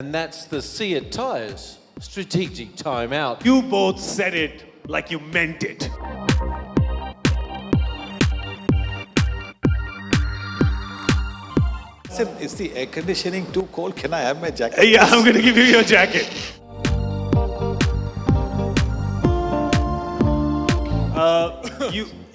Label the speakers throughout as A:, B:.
A: And that's the CEAT tyres, strategic timeout.
B: You both said it like you meant it.
C: Is the air conditioning too cold? Can I have my jacket?
B: Yeah, I'm going to give you your jacket.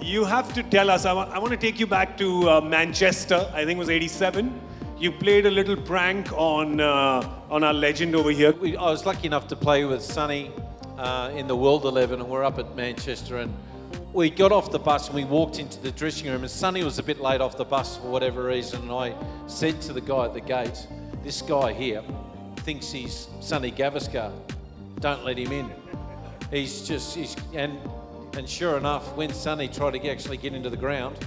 B: You have to tell us. I want to take you back to Manchester. I think it was '87. You played a little prank on our legend over here.
A: I was lucky enough to play with Sonny in the World 11, and we're up at Manchester, and we got off the bus and we walked into the dressing room, and Sonny was a bit late off the bus for whatever reason, and I said to the guy at the gate, this guy here thinks he's Sunil Gawaskar. Don't let him in. And sure enough, when Sonny tried to actually get into the ground,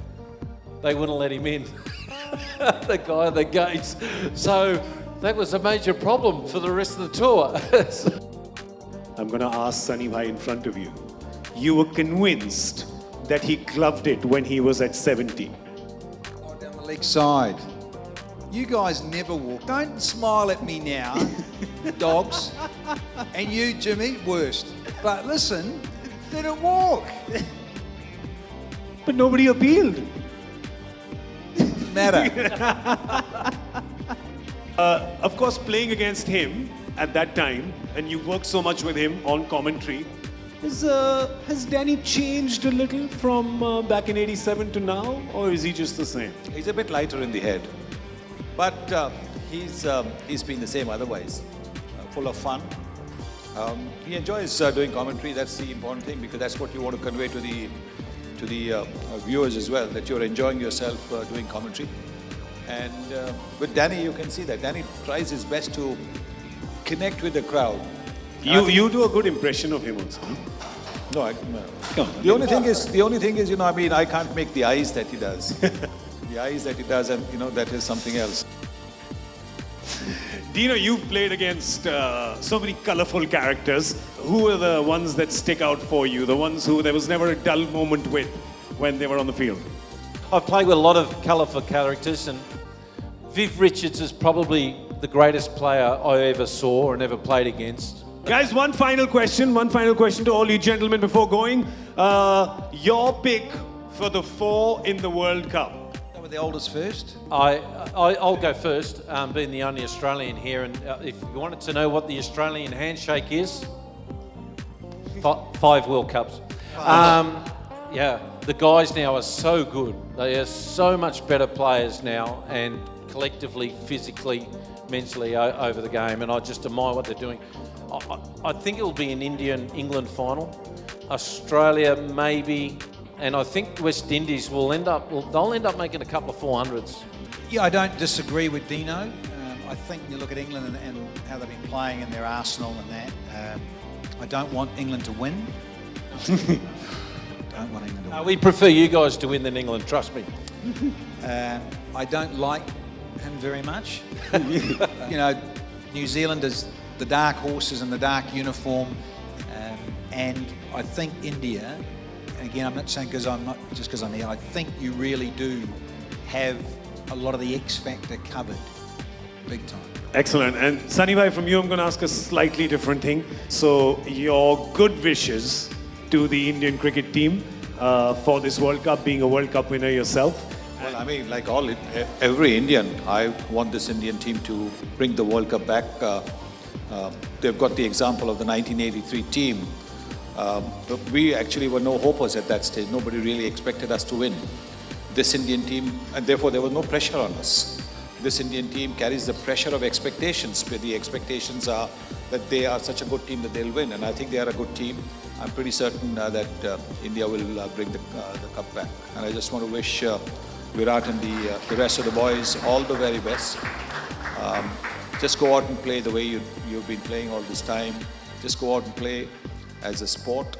A: they wouldn't let him in. The guy at the gates. So that was a major problem for the rest of the tour.
B: I'm going to ask Sunny Bhai in front of you. You were convinced that he gloved it when he was at 70.
D: Oh, down the leg side. You guys never walk. Don't smile at me now, dogs. And you, Jimmy, worst. But listen, didn't walk.
B: But nobody appealed.
D: Matter.
B: Of course, playing against him at that time, and you worked so much with him on commentary, has Danny changed a little from back in '87 to now, or is he just the same?
C: He's a bit lighter in the head, but he's been the same otherwise. Full of fun. He enjoys doing commentary. That's the important thing, because that's what you want to convey to the viewers as well, that you're enjoying yourself doing commentary. And with Danny, you can see that Danny tries his best to connect with the crowd.
B: You do a good impression of him also.
C: No, the only thing is, you know, I mean, I can't make the eyes that he does. The eyes that he does, and you know, that is something else.
B: Dino, you've played against so many colorful characters. Who are the ones that stick out for you? The ones who there was never a dull moment with when they were on the field?
A: I've played with a lot of colourful characters, and Viv Richards is probably the greatest player I ever saw and ever played against.
B: Guys, one final question to all you gentlemen before going. Your pick for the 4 in the World Cup.
D: With the oldest first.
A: I'll go first, being the only Australian here, and if you wanted to know what the Australian handshake is, 5 World Cups. Yeah, the guys now are so good. They are so much better players now, and collectively, physically, mentally over the game, and I just admire what they're doing. I think it'll be an India-England final. Australia maybe, and I think West Indies they'll end up making a couple of 400s.
D: Yeah, I don't disagree with Dino. I think you look at England and how they've been playing in their arsenal and that. I don't want England to win. Don't want England to win.
A: We prefer you guys to win than England, trust me.
D: I don't like him very much. You know, New Zealand is the dark horses and the dark uniform, and I think India, and again, I'm not saying because I'm not just because I'm here, I think you really do have a lot of the X factor covered, big time.
B: Excellent. And Sunny Bhai, from you, I'm going to ask a slightly different thing. So, your good wishes to the Indian cricket team for this World Cup, being a World Cup winner yourself.
C: Well, I mean, like every Indian, I want this Indian team to bring the World Cup back. They've got the example of the 1983 team. We actually were no hopers at that stage. Nobody really expected us to win. This Indian team, and therefore there was no pressure on us. This Indian team carries the pressure of expectations, where the expectations are that they are such a good team that they'll win. And I think they are a good team. I'm pretty certain that India will bring the cup back. And I just want to wish Virat and the rest of the boys all the very best. Just go out and play the way you've been playing all this time. Just go out and play as a sport,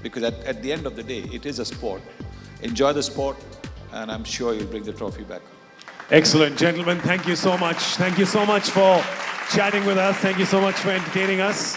C: because at the end of the day, it is a sport. Enjoy the sport, and I'm sure you'll bring the trophy back.
B: Excellent. Gentlemen, thank you so much. Thank you so much for chatting with us. Thank you so much for entertaining us.